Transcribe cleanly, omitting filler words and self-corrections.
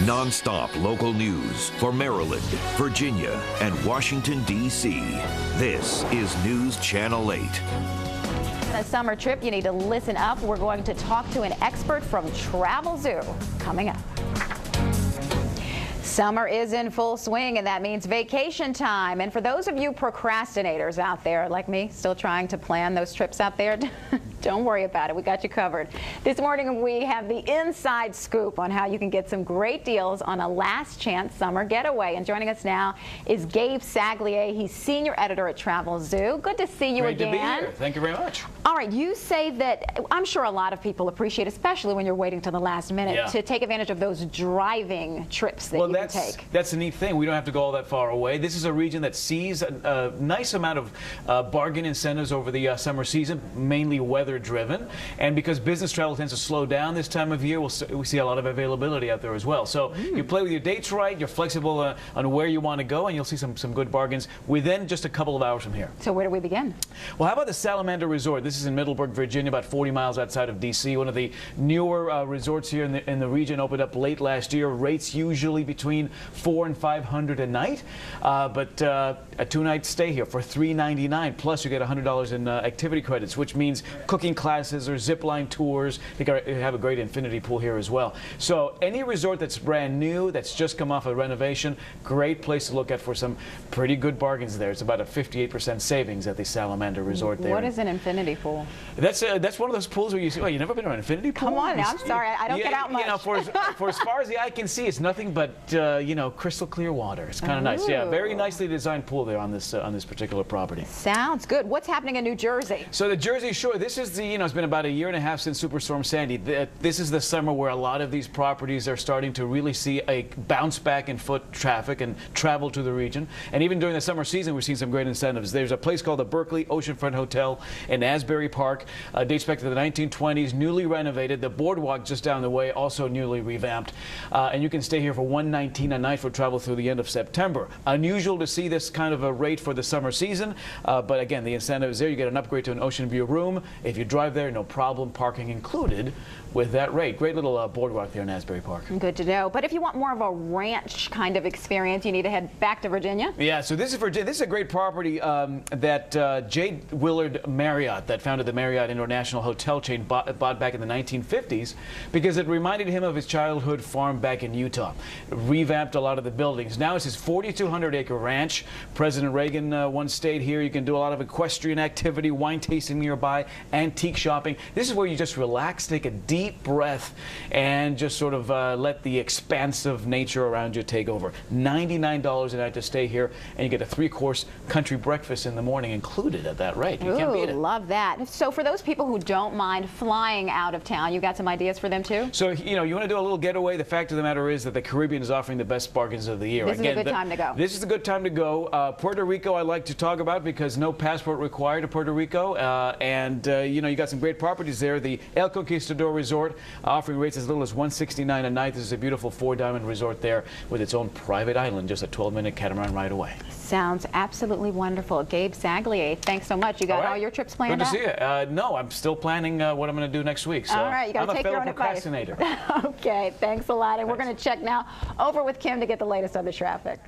Non-stop local news for Maryland, Virginia, and Washington, D.C. This is News Channel 8. A summer trip, you need to listen up. We're going to talk to an expert from Travelzoo coming up. Summer is in full swing, and that means vacation time. And for those of you procrastinators out there like me, still trying to plan those trips out there, don't worry about it. We got you covered. This morning we have the inside scoop on how you can get some great deals on a last chance summer getaway. And joining us now is Gabe Saglie. He's senior editor at Travelzoo. Good to see you again. Great to be here. Thank you very much. All right, you say that I'm sure a lot of people appreciate, especially when you're waiting till the last minute, to take advantage of those driving trips that you can take. That's a neat thing. We don't have to go all that far away. This is a region that sees a nice amount of bargain incentives over the summer season, mainly weather driven, and because business travel tends to slow down this time of year, we see a lot of availability out there as well. So you play with your dates right, you're flexible on where you want to go, and you'll see some good bargains within just a couple of hours from here. So where do we begin? Well, how about the Salamander Resort? This is in Middleburg, Virginia, about 40 miles outside of D.C. One of the newer resorts here in the region, opened up late last year. Rates usually between $400 and $500 a night, but a two-night stay here for $399, plus you get $100 in activity credits, which means cooking classes or zip line tours. They have a great infinity pool here as well. So any resort that's brand new, that's just come off a renovation, great place to look at for some pretty good bargains there. It's about a 58% savings at the Salamander Resort there. What is an infinity pool? That's one of those pools where you see, well, you've never been to an infinity pool? Come on, I'm sorry, I don't get out much. You know, for as far as the eye can see, it's nothing but you know, crystal clear water. It's kind of nice. Yeah, very nicely designed pool there on this particular property. Sounds good. What's happening in New Jersey? So the Jersey Shore, this is the, it's been about a year and a half since Superstorm Sandy. This is the summer where a lot of these properties are starting to really see a bounce back in foot traffic and travel to the region. And even during the summer season, we're seeing some great incentives. There's a place called the Berkley Oceanfront Hotel in Asbury Park. Dates back to the 1920s, newly renovated. The boardwalk just down the way, also newly revamped. And you can stay here for $119 a night for travel through the end of September. Unusual to see this kind of a rate for the summer season, but again, the incentive is there. You get an upgrade to an ocean view room. If you drive there, no problem, parking included with that rate. Great little boardwalk there in Asbury Park. Good to know. But if you want more of a ranch kind of experience, you need to head back to Virginia. Yeah, so this is Virginia. This is a great property that J. Willard Marriott, that founded the Marriott International Hotel chain, bought back in the 1950s because it reminded him of his childhood farm back in Utah. Revamped a lot of the buildings. Now it's his 4,200-acre ranch. President Reagan once stayed here. You can do a lot of equestrian activity, wine tasting nearby, antique shopping. This is where you just relax, take a deep breath, and just sort of let the expansive nature around you take over. $99 a night to stay here, and you get a 3-course country breakfast in the morning included at that rate. You can't beat it. Love that. So for those people who don't mind flying out of town, you got some ideas for them too? So, you want to do a little getaway. The fact of the matter is that the Caribbean is offering the best bargains of the year. This is a good time to go. This is a good time to go. Puerto Rico I like to talk about because no passport required to Puerto Rico. You got some great properties there. The El Conquistador Resort offering rates as little as $169 a night. This is a beautiful 4-diamond resort there with its own private island, just a 12-minute catamaran ride away. Sounds absolutely wonderful. Gabe Saglie, thanks so much. You got all your trips planned out? Good to see you. No, I'm still planning what I'm going to do next week. So all right, you got to take your own advice. I'm a fellow procrastinator. Okay, thanks a lot. And we're going to check now over with Kim to get the latest on the traffic.